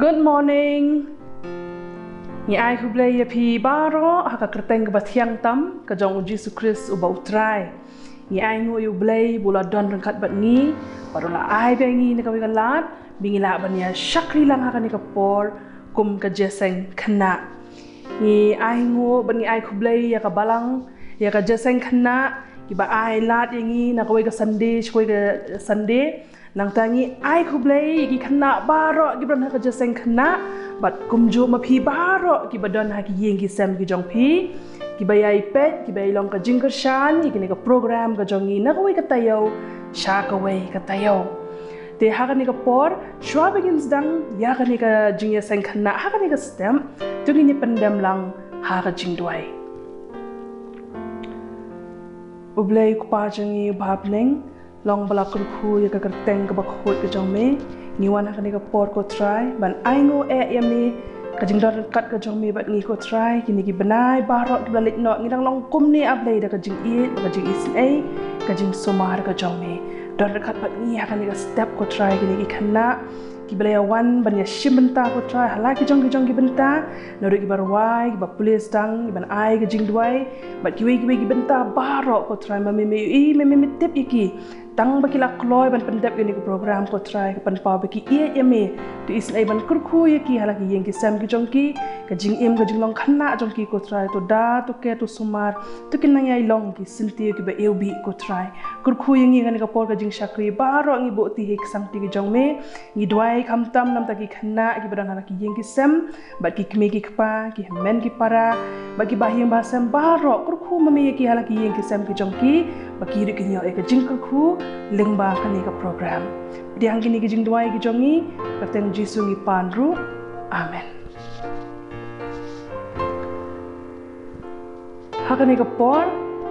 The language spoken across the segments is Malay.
Good morning. Ni ai U Blei pi baro haka kerteng ke bathiang tam ke jong Jesus Christ uba utrai. Ni ai ngo U Blei bula don rengkat bat ni parola ai bengi ne kawi galat bingi la bania syakri lang haka ni kapor kum ke jeseng khana. Ni ai ngo bani ai U Blei ya ka balang ya ka jeseng khana ki ba ai lat yangi na kawi ke Sunday nang tangi ai U Blei ki khana baro ki bran haka jeseng khana bat kumjuh ma phi baro ki badon ha ki yeng ki sem ki jong phi ki bayai pet ki bay long ka jingershan ki ne ka program ka jong ni na ka ka tayo sha ka wei ka tayo te ha ka ne ka por shwa begins dang ya ka ne ka jingiaseng khana ha ka ne ka stem tu ni pendam lang ha ka jingdwai U Blei ku pa jangi bhabneng long bala kurku ya ka kerteng ka bakhot ka jong me ni wan ha ka ne ka por ko try ban ai ngo yami ka jingdor kat ka jong me bat ngi ko try kini ki banai barok ki balik no ngi dang long kum ni ablei da ka jing it ka jing isna ka jing somar ka jong me dor kat bat ngi ha ka ne ka step ko try kini ki khana ki balaya wan ban ya shim bynta ko try hala ki jong ki bynta no ki barwai ki ba police dang ki ban ai ka jingdwai bat ki we ki bynta barok ko try ma me tip iki tang bakila kloy ban pendep ini ko program ko try ka pan pa baki yame tu isnai ban kurku yaki halaki yeng ki sam ki jongki ka jing im ka jing long khana jongki ko try to da to ke to sumar to kin nang yai long ki sinti ki ba eubi ko try kurku yengi kan ka por ka jing shakri baro ngi bo ti hik sang ti ki jong me ngi dwai kham tam nam ta ki khana ki badan halaki yeng ki sam bat ki kme ki kpa ki men ki para bagi bahing ba sam baro kurku mami yaki halaki yeng ki sam ki jongki baki ri ki nyo e ka jing kurku lengba kani ka program diang kini ki jingdwai ki jongi kateng Jisu ngi panru amen hakani ka por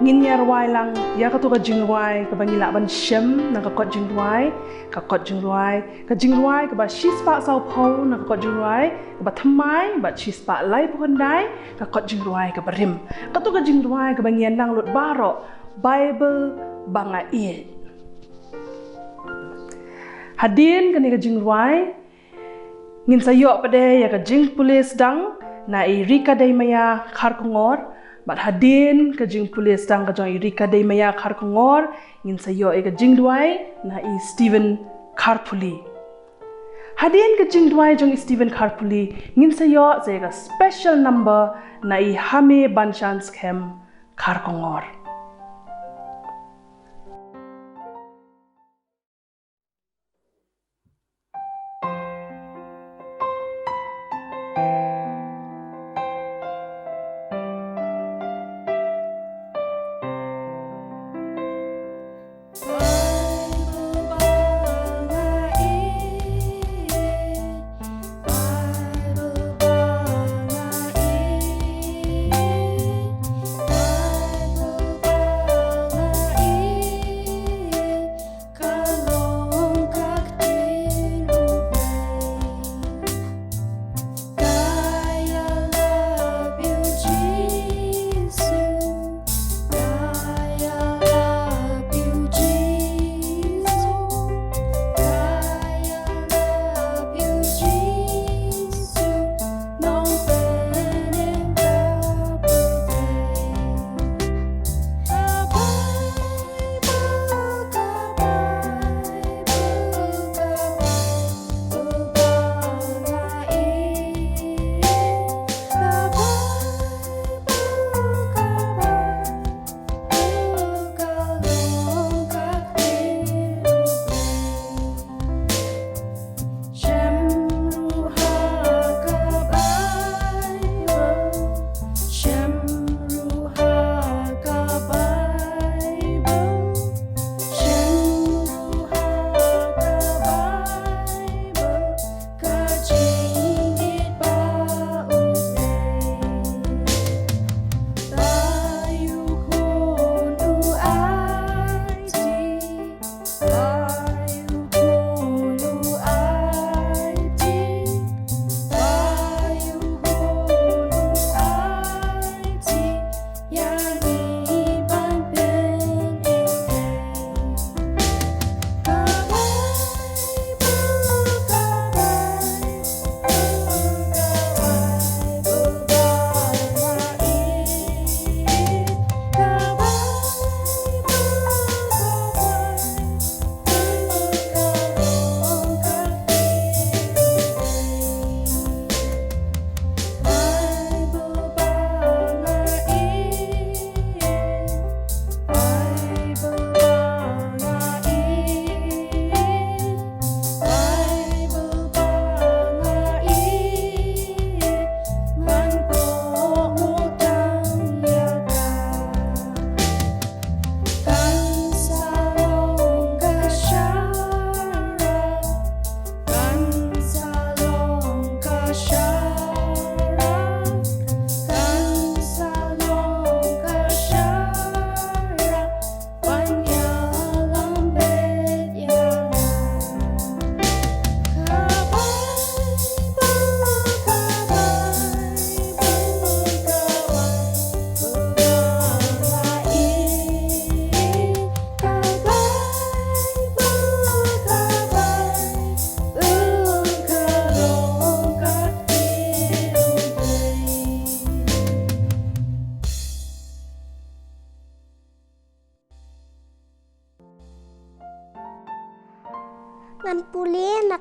ngin yarwai lang ya ka tu ka jingwai ka bangila ban shem na ka kot jingwai ka ba shispa sau pho na ka kot jingwai ka ba thamai ba shispa lai phondai ka kot jingwai ka barim ka tu ka jingwai ka bangian nang lut baro Bible banga i hadin kani ka jingwai ngin sayo pade ya ka jingpule sedang na irika dai maya khar kongor bat hadin ka jingpule sedang ka jong irika dai maya khar kongor ngin sayo ka jingdwai na i Stephen Karpuli hadin ka jingdwai jong Stephen Karpuli ngin sayo se ka special number na i hame banshan scam khar kongor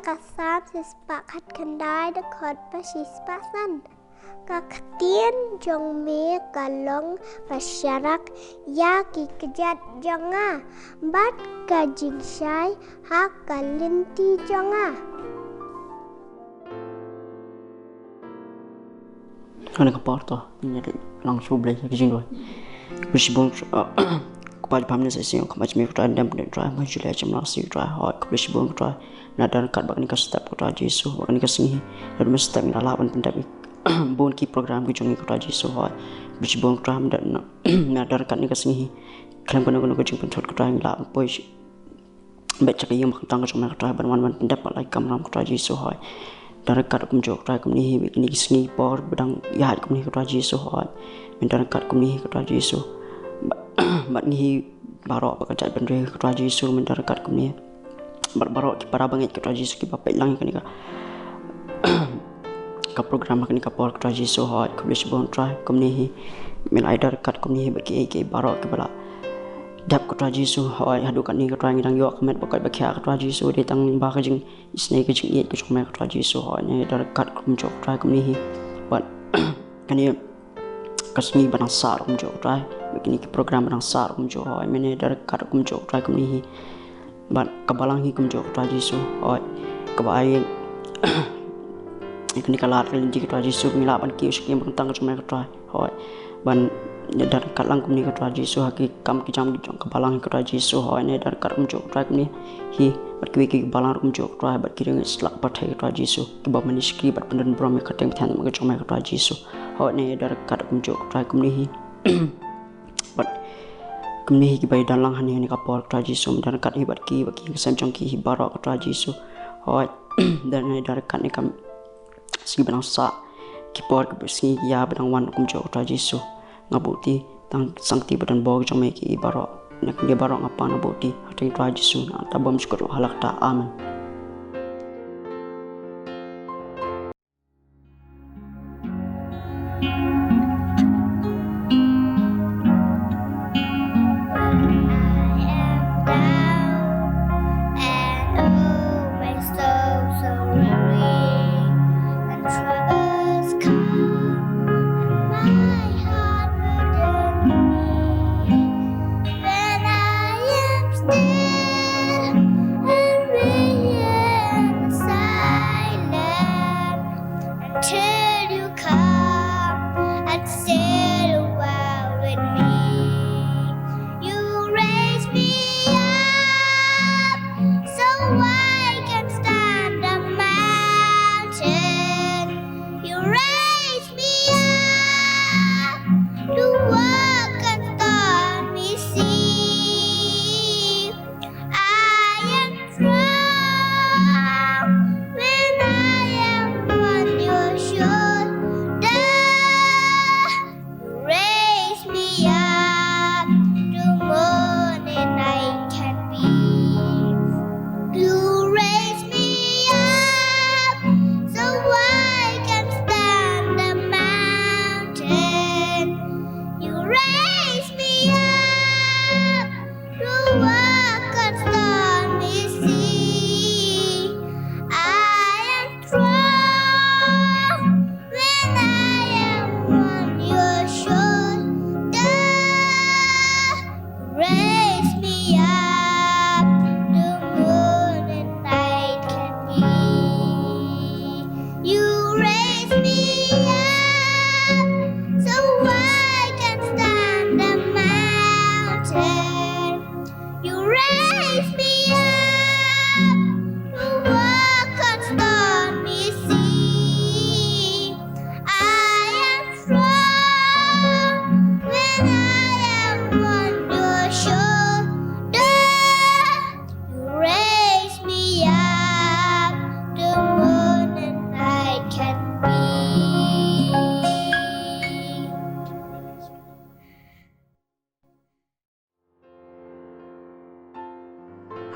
kasam sispakat kendai dekot pasispasan. Ka Ktien jong me kalong pasyarak ya ki kejat jonga. Bat ka jingsai ha kalinti jonga. Kena keporto ini langsung Blei ke jingrwai. Bersibung kepada pamnya sesi yang kemarin mereka dan try majulah jam nasi try hot bersibung try nadar kat bak ni ka step ko Yesus bak ni ka singi dan mesti tak lawan pendap bon ki program ku jongi ko Yesus hot bersibung try nadar kat ni ka singi kelam kono ko jing pentot ko try la poi baca yang tang ko jong try ban wan pendap like kamram ko Yesus hot dar kat kumjuh try kum ni ni singi por bedang ya kum ni ko Yesus hot mentar kat kum ni ko Yesus bat ngi barok bakal jat bendre ko Yesus mentar kat kum ni barok para banget ko Yesus ki bapak lang kan ka program kan ka por ko Yesus hot ko bersibung try kum ni mel aidar kat kum ni bagi ke barok ke bala dap ko Yesus hoi hadu kan ni ko try ngidang yo kamet bakal bakya ko Yesus de tang ba ka jing isne ke jing yet ko chome ko Yesus hoi ni dar kat kum jok try kum ni but kan ni kasmi banang sar kum jok try begini ke program banang sar kum jok hoi mene dar kat kum jok try kum ni but kabalang hi kum jok ko Yesus hoi kabai ikni kalat kelin ji ko Yesus ngila ban ki uskim tang ko chome ko try hoi ban dar kat lang kum ni ko Yesus haki kam ki jam jong kabalang ko Yesus hoi ne dar kat kum jok try kum ni hi bat ki balang kum jok try bat ki reng slak pathai ko Yesus ki ba mani skri bat pendan brom ka teng than ma ko chome ko Yesus hoi ne dar kat kum jok try kum ni hi bat kum ni ki bai dan lang han ni ka por ko Yesus dar kat hi bat ki sam jong ki hi barok ko Yesus hoi dan ne dar kat ni kam si banang sa ki por ke bersih ya badang wan kum jok ko Yesus ngabuti tang sangti badan bog jome ki barok nak dia barok apa ngabuti hati ko Yesus na tabam syukur halak ta amen.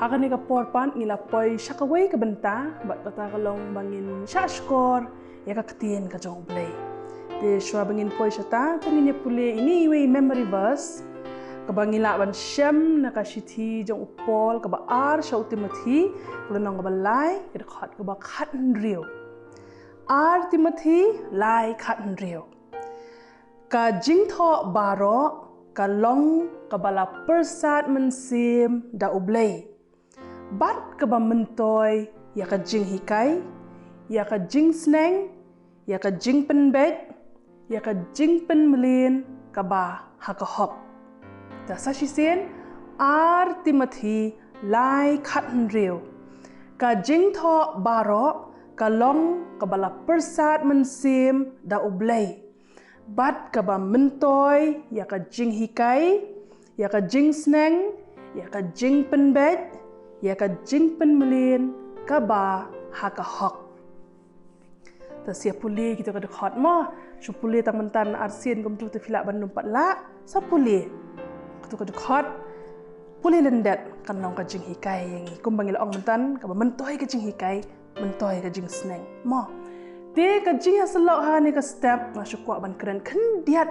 Hakan ni ka porpan ngila poi syakaway ka bynta bat kata kalong bangin syashkor ya ka Ktien ka Blei. Te shwa bangin poi syata tangin ya puli ini iwi memory verse kaba ngila ban shem na ka shithi jong upol kaba ar shau Timothy kulonong kaba lai kada khat kaba khat nrio ar Timothy lai khat nrio ka jingtho baro ka long kaba la persat mensim da U Blei bat kaba mentoy ya ka jinghikai ya ka jingsneng ya ka jingpenbet ya ka jingpenmelin kaba hakahok ta sasisen ar Timothy lai khat nrio ka jingtho baro ka long kaba la persat mensim da U Blei bat kaba mentoy ya ka jinghikai ya ka jingsneng ya ka jingpenbet ya ka jingpenmelin kaba hakahok ta sia puli kita kada khot mo su puli tang mentan arsin kum tu tefila ban numpat la sa puli tu kada khot puli lendet kan nong ka jinghikai yang kum bangil ong mentan ka mentoy ka jinghikai mentoy ka jingsneng mo te ka jing haselok ha ni ka step ma su kwa ban keren khendiat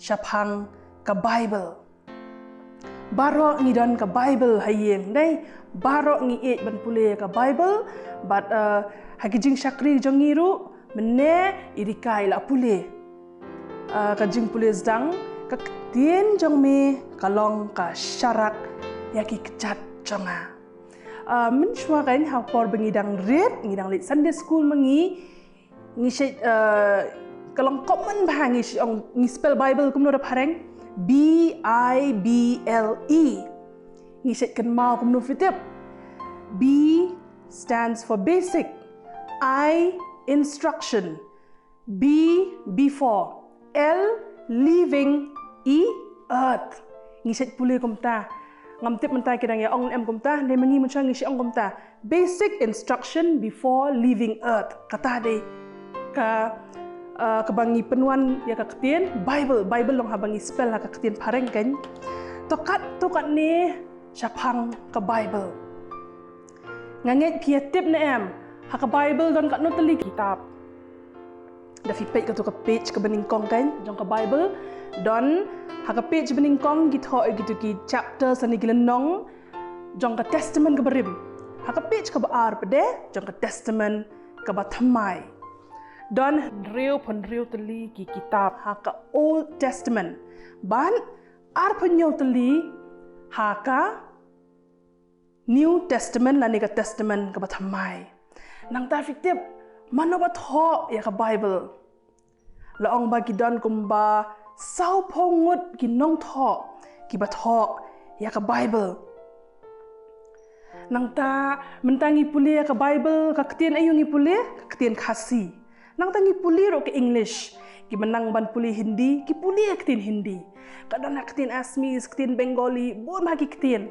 syapang ka Bible barok ngi don ka Bible hayeng dai barok ngi et ban pule ka Bible but hagi jing syakri jongiru mene irikai la pule ka jing pule zdang ka Ktien jong me kalong ka syarak yaki kechat jonga men shwa kain ha por bengidang red ngidang lit Sunday school mengi ngi kalong common bang ngi spell Bible kum no da pareng Bible ngi kan mau kum no fitip B stands for basic I instruction B before L living E earth ngi pule kum ta ngam tip mentai kedang ya ong em kum ta ne mengi mun ngi ong kum ta basic instruction before leaving earth kata de ka kebangi penuan ya ka Ktien Bible long habangi spell ha ka Ktien pareng kan tokat ni syapang ka Bible nganget kia tip na em ha ka Bible don kat no teli kitab da fi page ka tu ka page ka beningkong kan jong ka Bible don ha ka page beningkong gitu ki chapter sani gilenong jong ka testament ka berim ha ka page ka baar pede jong ka testament ka bathamai don riu teli ki kitab ha ka Old Testament ban ar penyo teli ha ka New Testament la ni ka Testament ka bathamai nang ta fiktip mano ba tho ya ka Bible la ong ba ki don kumba sau pongut ki nong tho ki ba tho ya ka Bible nang ta mentangi puli ya ka Bible ka Ktien ayu ngi puli ka Ktien khasi nang tangi puli ro ke English ki menang ban puli Hindi ki puli Ktien Hindi kadang Ktien Asmis Ktien Bengali bon ma ki Ktien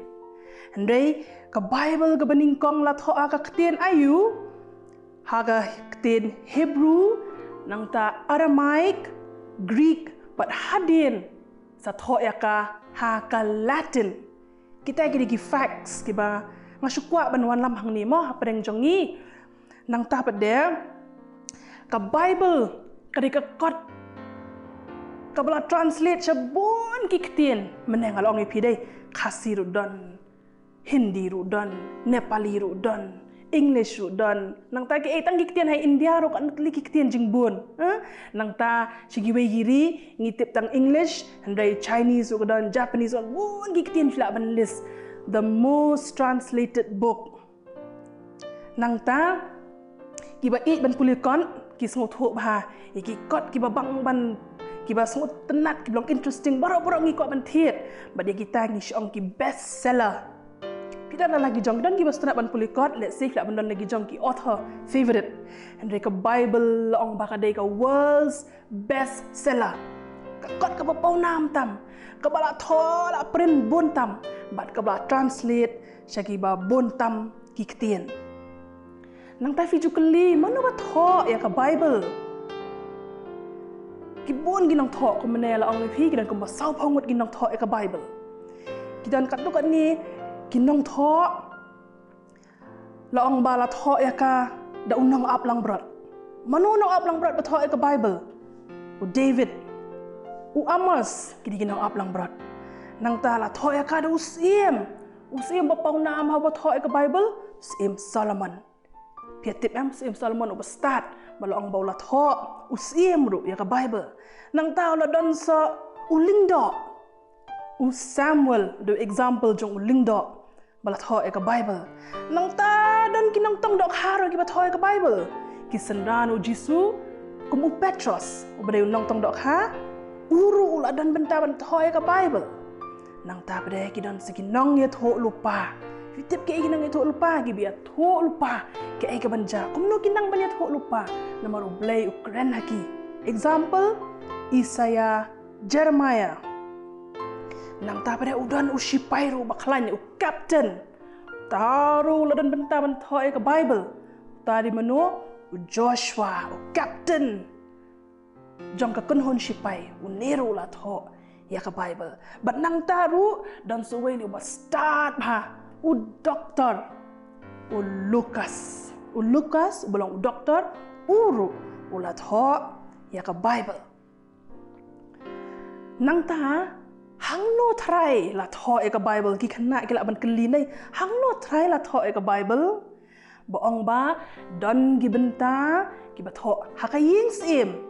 andai ka Bible ka beningkong la tho ka Ktien ayu ha ka Ktien Hebrew nang ta Aramaic Greek but hadin sa tho ya ka ha ka Latin kita ki facts ki ba ngasukwa ban wan lam hang ni mo apreng jongi nang ta pade ka Bible kadi ka kot ka bala translate sabon ki Ktien meneng along pi dai khasi ru don Hindi ru don Nepali ru don English ru don nang ta ki tang ki Ktien hai India ro kan tli ki Ktien jingbun nang ta sigi we giri ngitip tang English andai Chinese ru don Japanese ru bon ki Ktien fla ban list the most translated book nang ta ki ba ban puli kon ki sngot ho ba ki kot ki ba bang ban ki ba sngot tenat ki blong interesting baro-baro ngi ko ban thiet ba dia kita ngi shong ki best seller kita na lagi jong dan ki ba stenat ban puli kot let's say ban don lagi jong ki author favorite and ka Bible ong ba ka dei ka world's best seller ka kot ka ba pau nam tam ka ba la tho la print bon tam bat ka ba translate shaki ba bon tam ki Ktien nang ta fi jukli mano ba tho ya ka Bible ki bon ginang tho ko menela ong phi kidan ko ba sau phongot ginang tho ya ka Bible kidan kat tu kat ni ginang tho la ong ba la tho ya ka da unang ap lang brat mano nang ap lang brat ba tho ya ka Bible u David u Amos kidi ginang ap lang brat nang ta la thoi ka da usim bapau nam ha ba thoi ka Bible usim Solomon piatip am usim Solomon uba start balong bau la tho usim ru ya ka Bible nang ta la don sa ulingdo u Samuel do example jong ulingdo bala thoi ka Bible nang ta don kinang tong dok haro ki ba thoi ka Bible ki sandan u Jisu kum u Petros ubade nong tong dok ha uru ula dan benta ban thoi ka Bible nang ta pada ki don siki nong ye tho lupa fitip ke ki nang ye tho lupa ki bia tho lupa ke ai ka banja kum no ki nang ban ye tho lupa namar U Blei ukren haki example Isaiah Jeremiah nang ta pada udon u shipai ru baklan u captain taru la dan benta ban thoi ka Bible tadi mano u Joshua u captain jong ka kun hon shipai u neru la tho ya ka Bible but nang taru dan suwe ni ba start ha u doctor u Lucas belong u doctor uru ula tho ya ka Bible nang ta hang no try la tho ya ka Bible ki khana ki la ban kli nei hang no try la tho ya ka Bible bo ong ba don gi benta ki ba tho ha ka yin sim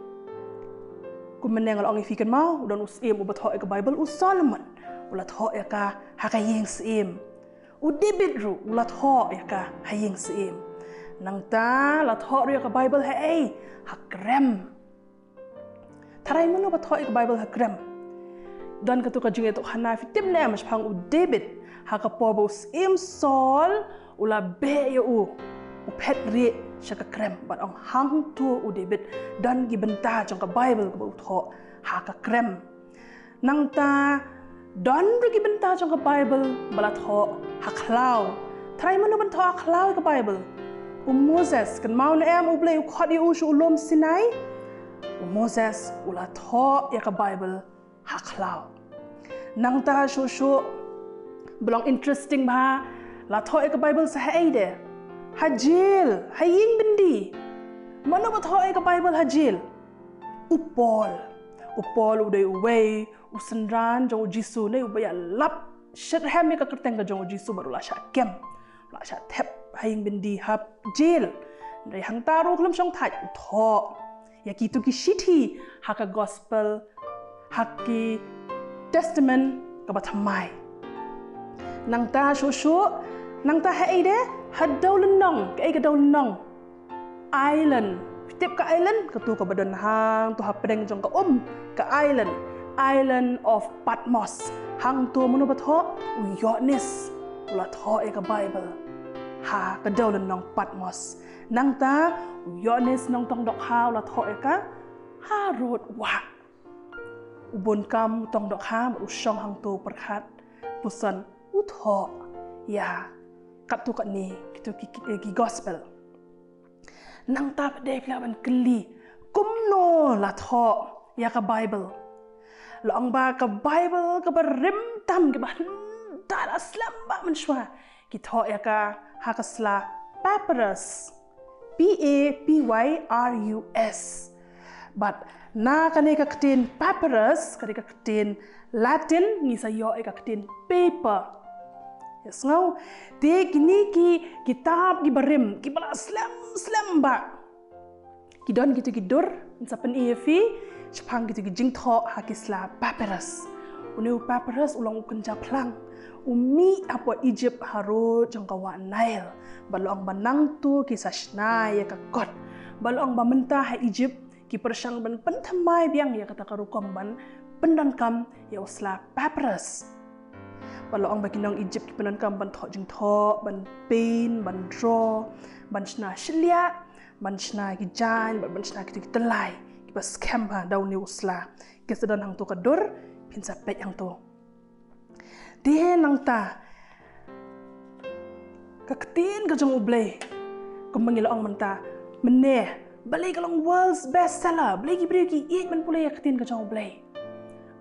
kumeneng ong ifikan mau don usim u batho ka Bible u Solomon ula tho ya ka hakayeng sim u David ru ula tho ya ka hayeng sim nang ta la tho ru ka Bible ha ai hakrem tarai mano batho ka Bible hakrem don ka tu ka jinghiathuhkhana fitim ne mas phang u David ha ka po bo sim Saul ula be ya u phet ri shaka krem but ong hang tu u David dan gi benta jong ka Bible ka tho ha ka krem nang ta don gi benta jong ka Bible bala tho ha khlau trai manu ban tho khlau ka Bible u Moses kan mau na em U Blei u khot u shu lom Sinai u Moses ula tho ya ka Bible ha khlau nang ta shu belong interesting ba la tho ya ka Bible sa hai de hajil haying bindi mana ba thoi ka Bible hajil upol udai uwei usandran jong Jisu nei ubaya lap shat ham ka kerteng ka jong Jisu baru la sha kem la sha thep haying bindi hap jil dai hang taru klam song thai tho ya ki tu ki shithi ha ka gospel haki testament ka ba thamai nang ta shu nang ta hai de hadau lenong ke ka dau lenong island tip ka island ka tu ka badon hang tu hapdeng jong ka island of Patmos hang tu manu batho u Yohanes ula tho ka Bible ha ka dau lenong Patmos nang ta u Yohanes nong tong dok ha ula tho ka ha rot wa ubon kam tong dok ha u shong hang tu perkhat pusan u tho ya kat tu kat ni kita ki gospel nang ta dek la ban kli kumno la tho ya ka Bible la ang ba ka Bible ka barim tam ke ba ta aslam ba man shwa ki tho ya ka ha ka sla papyrus Papyrus but na ka ne ka Ktien papyrus ka ka Ktien Latin ni sa yo ka Ktien paper yes ngau te kini ki kitab ki barim ki bala slam ba ki don gitu ki dur sa pen efi chpang gitu ki jingtho ha ki sla papyrus unu papyrus ulang kunja plang umi apa Egypt haro jangkawa Nile balong banang tu ki sashna ya ka kot balong ba menta ha Egypt ki persang ban penthamai biang ya kata karukom ban pendan kam ya usla papyrus balong ba kinong Egypt ki pendan kam ban tho jingtho ban phin ban draw ban shna shlia ban shna ki jan ban shna ki telai ki pas scam ha daw ni usla ki sedan hang tu ka dur pin sa pet hang tu dia nang ta ka Ktien ka jong U Blei ko mangilong menta mene balai kalong world's best seller balai ki beri ki ik man pula ya Ktien ka jong U Blei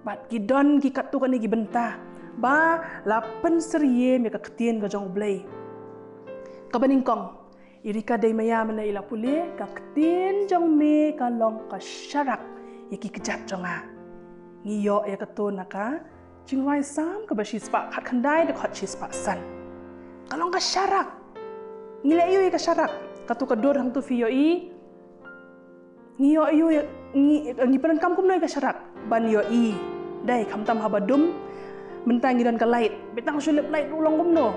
bat ki don ki kat tu ka ni ki benta ba la pen serie me ka Ktien ka jong U Blei ka baningkong irika dai maya mana ila pule ka Ktien jong me ka long ka syarak ya ki kejat jonga ngiyo ya ka tu naka jingwai sam ka bashi spa khat khandai de khat chi spa san kalong ka syarak ngile yu ka syarak katu ka dor hang tu fi yo i ngiyo yu ngi penan kam kum noi ka syarak ban yo i dai kham tam habadum mentang ngidan ka light betang sulip light ulong kum no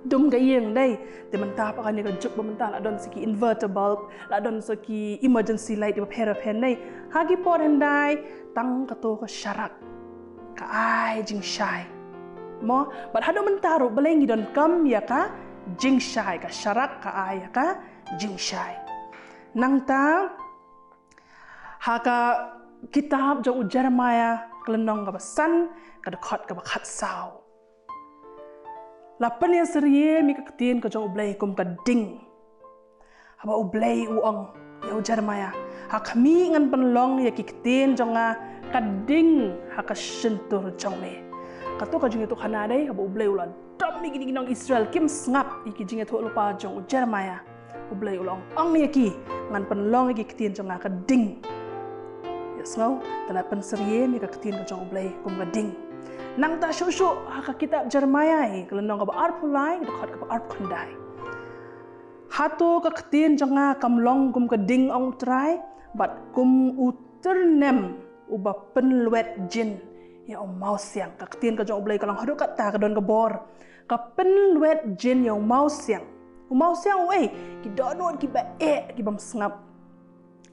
dum ga yeng dai te mentah pa kan ni ka juk mentah la don siki inverter bulb la don siki emergency light di pera pen dai hagi por handai tang ka to ka syarak ka ai jing shai mo bat hado mentaru belengi don kam ya ka jing shai ka syarak ka ai ya ka jing shai nang ta haka kitab jong Jeremiah kelenong ka basan ka dekhot ka bakhat sau lapan yang serie mi ka Ktien ka jong U Blei kum ka ding haba U Blei uang ya Jeremiah ha kami ngan penlong ya ki Ktien jonga ka ding ha ka sentur jong me ka to ka jinghiathuhkhana dai haba U Blei ulan dam mi gini nong Israel kim ngap iki jinghiathuh lupa jong Jeremiah U Blei ulang ong ya ki ngan penlong ya ki Ktien jonga ka ding ya snau talapan serie mi ka Ktien ka jong U Blei kum ka ding nang ta shushu haka kitab Jeremiah kelenong ka ba arpulai dekat ka ba arpkhandai hatu ka Ktien jonga kamlong kum ka ding ong trai bat kum uternem uba penluet jin ya ong mau siang ka Ktien ka jong U Blei kalong hadu ka ta ka don ka bor ka penluet jin ya ong mau siang wei ki donot ki ba ki bam sngap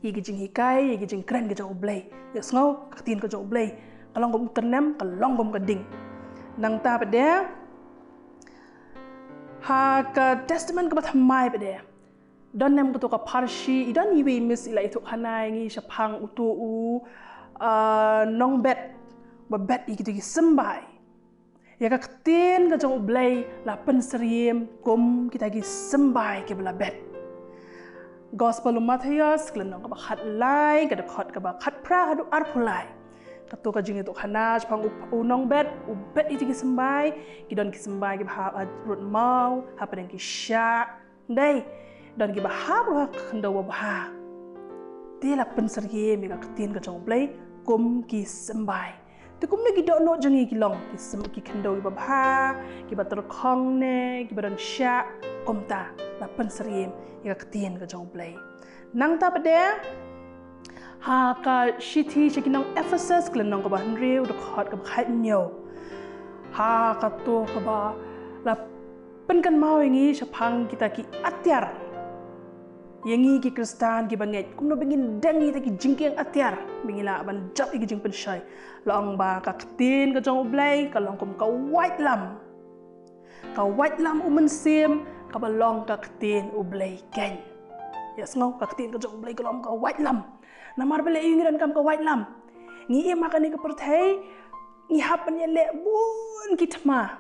ki jinghikai ki jingkreh ka jong U Blei ya sngo ka Ktien ka jong U Blei kalong gom ternem kalong gom keding nang ta pada ha ka testament ka bathamai pada don nem ka to ka parshi idan iwi mis ila itu khanai ngi shapang utu u nong bet ba bet iki sembai ya ka Ktien ka jong U Blei la pen seriem kum kita gi sembai ke bela bet gospel Matthews kelenong ka bakhat lai ka dekhot ka bakhat pra hadu arpulai katu ka jinghiathuhkhana chpang unong bet ubet iti ki sembai kidon ki sembai ki bha rut mau ha padeng ki sya dai don ki bha bha khndo wa bha ti la pen serye mi ka Ktien ka jong U Blei kum ki sembai tu kum ne ki do no jangi ki long ki sem ki khndo ki bha ki ba ter khong ne ki ba don sya kum ta la pen serye mi ka Ktien ka jong U Blei nang ta pada ha ka shiti chekinong Ephesus kelenong ka ba henriu dekhot ka khat nyo ha ka to ka ba la pen kan mau ngi shapang kita ki atyar yangi ki Kristan ki banget kumno bengin dangi ta ki jingkeng atyar bengila ban jap ki jing penshai long ba ka Ktien ka jong U Blei ka long kum ka white lam umen sim ka ba long ka Ktien U Blei ken yes ngau ka Ktien ka jong U Blei ka long ka white lam namar bele ingiran kam ka white lam ngi e makani ka perthai ngi hapan ye le bun ki thma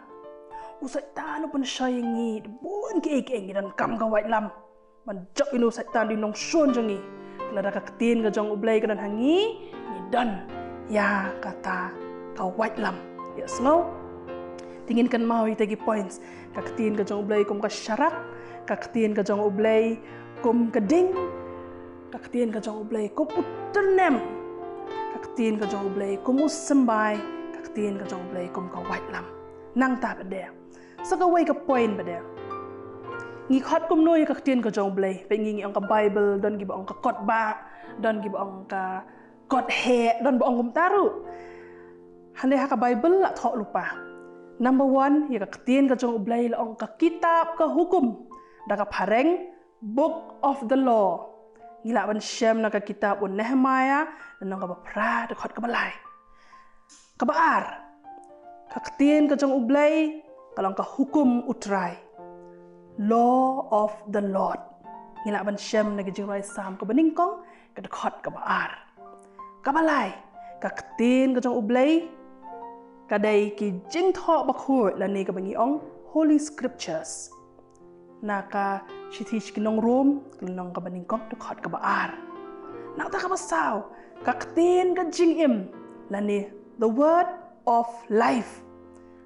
usai tanu pun shayengi bun ki ek ingiran kam ka white lam man jok inu satan di nong son jangi kala ka Ktien ka jong U Blei kan hangi ni dan ya kata ka white lam yes no tingin kan mau itagi points ka Ktien ka jong U Blei kum ka syarak ka Ktien ka jong U Blei kum ka ding ka Ktien ka jong U Blei kum uternem ka Ktien ka jong U Blei kum sembai ka Ktien ka jong U Blei kum ka white lam nang ta pada saka wei ka point pada ngi khat kum noi ka Ktien ka jong U Blei pe ngi ong ka Bible don gi ba ong ka kot ba don gi ba ong ka kot he don ba ong kum taru hande ha ka Bible la tho lupa number 1 ya ka Ktien ka jong U Blei la ong ka kitab ka hukum da ka phareng book of the law ngila ban shem na ka kitab Nehemiah nong ka ba pra de khot ka balai ka baar ka Ktien ka jong U Blei kalong ka hukum utrai law of the Lord ngila ban shem na ka jingrai sam ka baningkong ka de khot ka baar ka balai ka Ktien ka jong U Blei ka dai ki jingtho ba khoi la ni ka bangi ong holy scriptures naka shiti shikinong room kelenong ka baningkong dekhot ka baar nak ta ka basaw ka Ktien ka jingim lani the word of life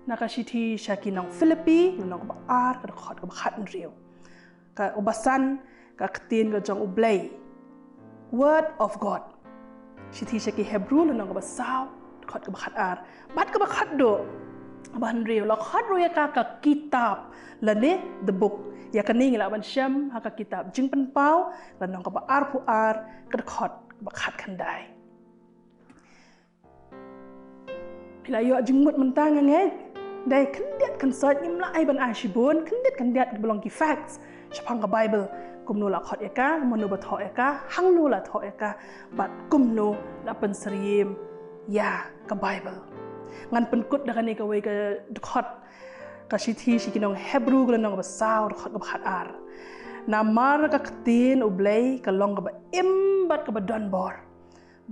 naka shiti shakinong Philippi kelenong ka baar ka dekhot ka bakhat nriu ka ubasan ka Ktien ka jong U Blei word of God shiti shaki Hebrew kelenong ka basaw khot ka bakhat ar bat ka bakhat do ban rew la khot ro ya ka kitab la ne the book ya kaning la ban syam ha ka kitab jing pen pau la nong ka ba ar pu ar ka khot bakhat khandai bila yo jingmut mentang nge dai kandiat kan sot nim la ai ban ai shibun kandiat belong ki facts chapang ka bible kumno la khot eka monu ba tho eka hang no la tho eka bat kumno la pen sriem ya ka bible ngan pen kut da kani ka we ka khot ka shithi shikinong hebrew ka nong ba saw khot ka khat ar namar ka Ktien U Blei ka long ka ba im bat ka ba don bor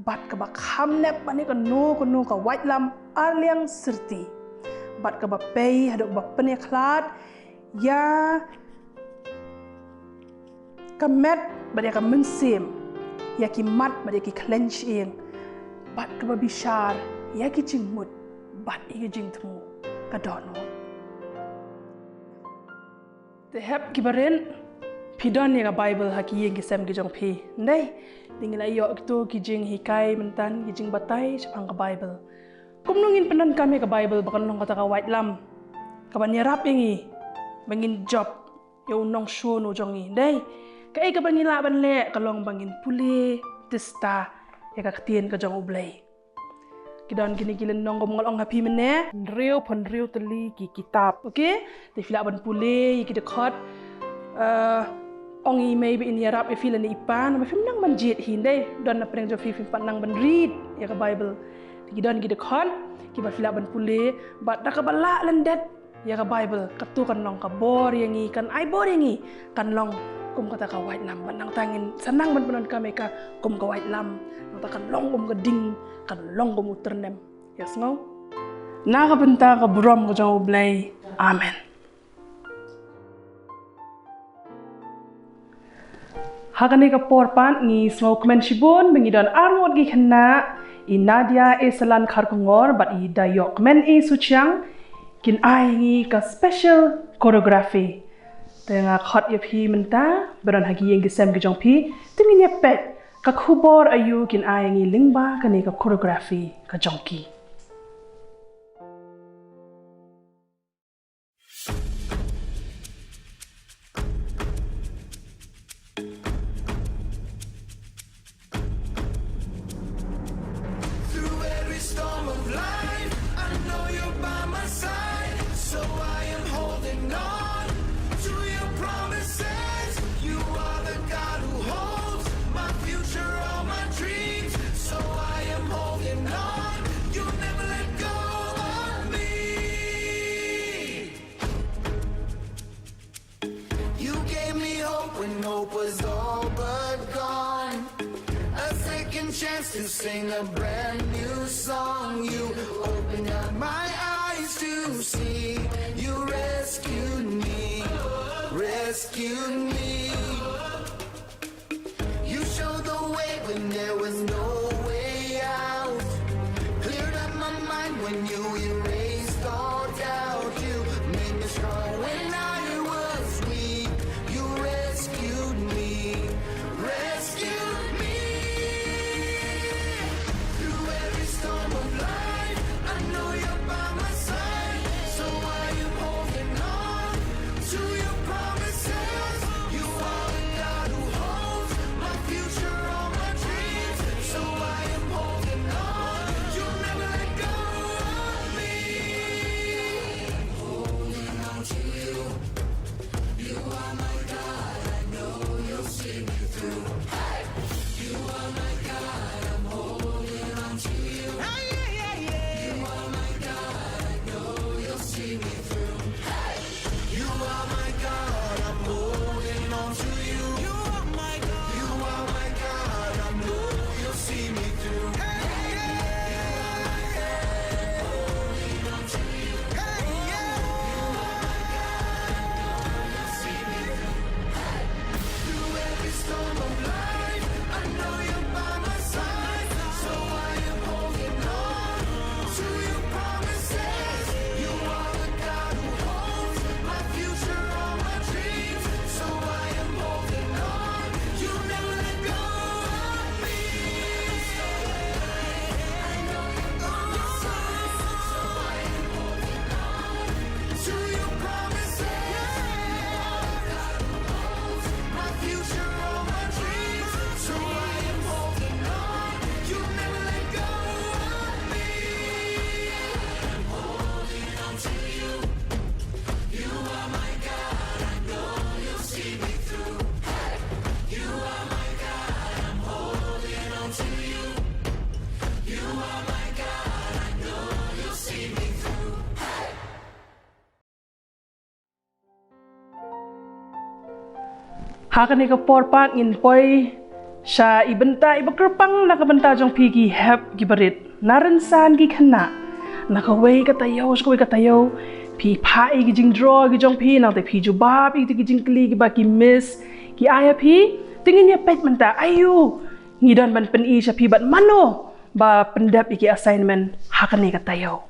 bat ka ba kham nep ani ka no ka white lam arliang sirti bat ka ba pei hadok ba penia khlat ya ka met ba dia ka mensim ya ki mat ba dia ki clench ing bat ka ba bishar ya ki jingmut bat i jing thmu ka dono te hep ki baren pidon ya ka bible ha ki yeng ki sem ki jong phi nei dingila yo to ki jinghikai mentan ki jing batai chapang ka bible kumnungin penan kami ka bible bakan nong kata ka white lam ka banyarap ingi bangin job yo nong show no jongi nei ka ai ka bangila ban le ka long bangin pule testa ya ka Ktien ka jong U Blei kidon kini kilen nong gom ngol happy mene rew pon rew teli ki kitab okay te fila ban pule ki de khot ongi maybe in yarap e fila ni ipan ma fim nang manjit hindai don na preng jo fi pan nang ban read ya ka bible kidon ki de khot ki ba fila ban pule bat da ka bala landet ya ka bible katu kan nong ka bor yangi kan ai bor yangi kan long kum kata ka white lam ban nang tangin senang ban penon kami ka kum ka white lam nang kan long kum ka ding kan long kum uternem yes ngau na ka bynta ka brom ka jong U Blei amen hakani ka porpan ni smoke men shibon bengidon armod gi khanna i Nadia esalan kharkongor bat i dayok men e suchang kin ai ngi ka special choreography tenga khot ye phi menta beron hagi yeng gisem gi jong phi tingin ye pet ka khubor ayu kin ai ngi lingba kani ka choreography ka jongki to sing a brand new song. You opened up my eyes to see. You rescued me, rescued me. You showed the way when there was no way out. Cleared up my mind when you erased all doubt. You made me strong when I was weak. You rescued me, rescued me. Through every storm of life, I know you're by my side. So I am holding on to your promises. You are the God who holds my future, all my dreams. So I am holding on. You'll never let go of Hakan ni ka porpat ngin poi sya ibenta ibakerpang nakabenta jong pigi hep gibarit narensan gi khana nakawei katayo skoi katayo pi pai gi jingdraw gi jong pi nang te pi ju ba pi gi jingkli gi ba ki miss ki aya pi tingin ya pet menta ayu ngidon ban pen i sya pi bat mano ba pendap iki assignment hakan ni katayo.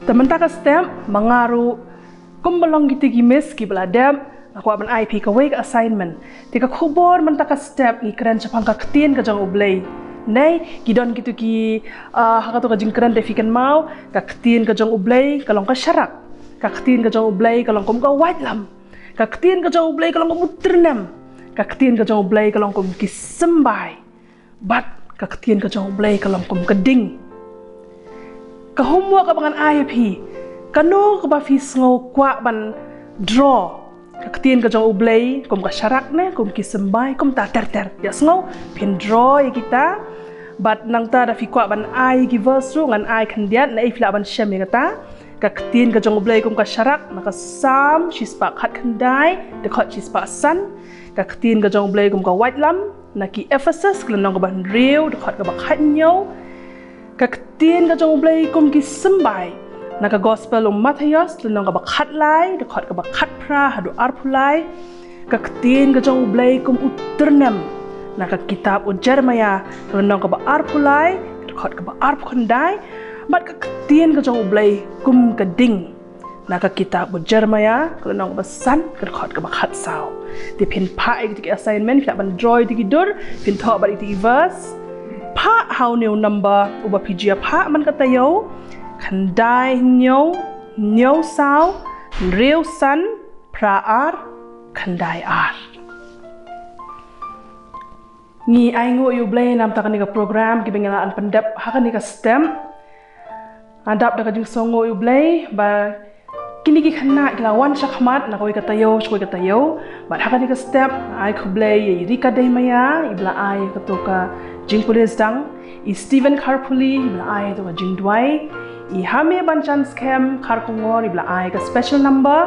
Teman-teman ka step mangaru kumbalong gitu gimis ki beladam aku aban IP ka wake assignment tika khubor mentaka step ni keren chapang ka Ktien ka jong U Blei nei gidon gitu ki hakatu ka jingkren defikan mau ka Ktien ka jong U Blei kalong ka syarak ka Ktien ka jong U Blei kalong kum ka white lam ka Ktien ka jong U Blei kalong ka muternam ka Ktien ka jong U Blei kalong kum ki sembai bat ka Ktien ka jong U Blei kalong kum ka ding ka homework abangan IAP kanu ka ba fis ngo kwa ban draw ka Ktien ka jong U Blei kum ka syarak ne kum ki sembai kum ta ter ya ngo pin draw ya kita bat nang ta da fi kwa ban ai gi verse ru ngan ai khandiat na ifla ban shem ya kata ka Ktien ka jong U Blei kum ka syarak na ka sam shispa khat khandai de khat shispa san ka Ktien ka jong U Blei kum ka white lam na ki Ephesus klanong ka ban real de khat ka ba khat nyo ka Ktien ka jong U Blei kum ki sembai na ka gospel Matthias lenong ka bakhat lai de khat ka bakhat pra hadu arpulai ka Ktien ka jong U Blei kum uternam na ka kitab Jeremiah lenong ka ba arpulai de khat ka ba arpkhandai bat ka Ktien ka jong U Blei kum ka ding na ka kitab Jeremiah lenong ka ba san ka khat ka bakhat sao de pin pa ek dik assignment ka ban draw dik dur pin tho ba dik verse pa how new number uba pijia pa man katayo khandai nyo sao real san praar khandai ar ni ai ngo U Blei nam ta kanika program ki bengalaan pendap hakani ka stem andap da ka jing songo U Blei ba kini ki khana ilawan shakmat na koi katayo shkoi katayo ba hakani ka step ai U Blei rika dei maya ibla ai katoka jingpule dang i Stephen Karpuli ibla ai to jingwai i hame banchan scam kharkongor ibla ai ka special number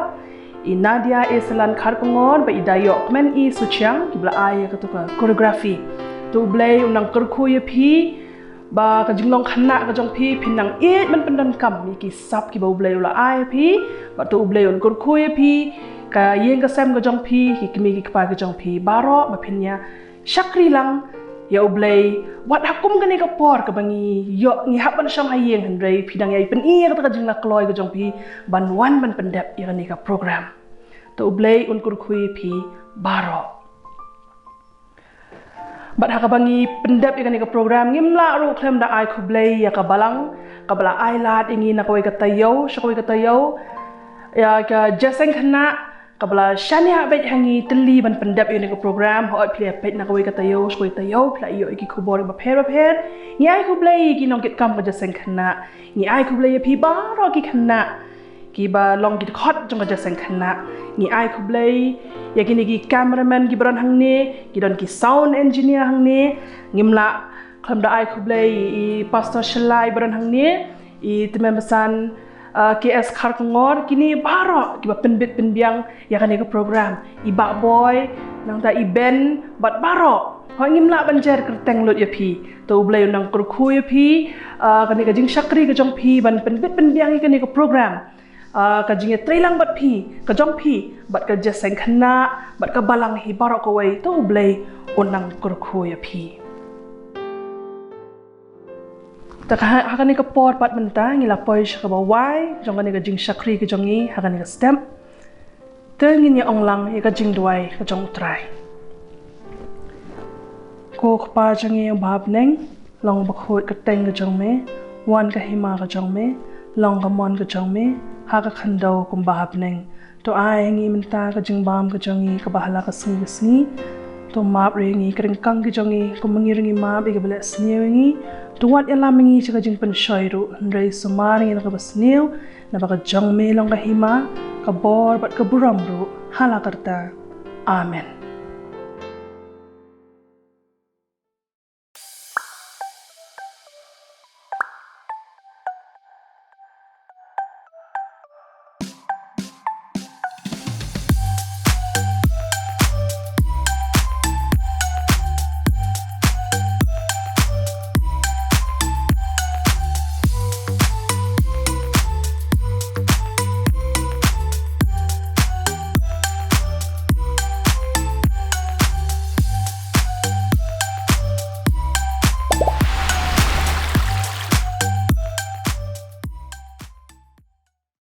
i Nadia Esalan kharkongor ba i dayok men i suchiang ibla ai ka to ka choreography to U Blei unang kurkhu ye phi ba ka jinglong khana ka jong phi phinang e man pandan kam mi ki sap ki ba U Blei ula ai phi ba to U Blei un kurkhu ye phi ka yeng ka sam ka jong phi ki kimi ki pa ka jong phi baro ba phinya shakri lang ya U Blei wat hakum gani ka por ka bangi yo ngi hapan shang hayeng handrei phidang yai pen i ka jingla kloi ka jong phi ban wan ban pendap ya gani ka program to U Blei un kurkhui phi baro bat ha ka bangi pendap ya gani ka program ngimla ru khlem da ai U Blei ya ka balang ka bala ai lat ingi na koi ka tayo shkoi ka tayo ya ka jaseng khana kabla shania bet hangi teli ban pendap ini ko program ho phle pet na koi katayo skoi tayo phla yo iki khubor ba pher ni ai U Blei ki nong kit kam ka jaseng khana ni ai U Blei phi ba ro ki khana ki ba long kit khot jong ka jaseng khana ni ai U Blei ya kini ki cameraman ki bron hangne ki don ki sound engineer hangne ngimla kham da ai U Blei i pastor shalai bron hangne i temen pesan KS Kharkongor kini baro kiba penbit penbiang ya kan ke program iba boy nang ta iben bat baro ho ngimla banjer kerteng lut ya phi to U Blei nang kurkhu ya phi kan ke jing shakri ke jong phi ban penbit penbiang kan ke program ka jing trailang bat phi ka jong phi bat ka jaseng khana bat ka balang hi baro ko wei to U Blei onang kurkhu ya phi tak hakani ka por pat menta ngila poi ka bawai jongani ka jing shakri ka jongi hakani ka stem tengin ya onglang ka jingduai ka jong trai Ko kpa jangi bab neng long bakhot ka teng ka jong me Wan Khynnah ka jong me long ka mon ka jong me ha ka khando kum bab neng to ai ngi minta ka jingbam ka jongi ka bahala ka sngi to map ringi kring kang ka jongi ko mangiringi map i ka bele snewi to wat yala mingi ka jingpan shoiru ndrei sumari na ka basnew na baka jong me long ka hima ka bor bat ka buramru hala karta amen.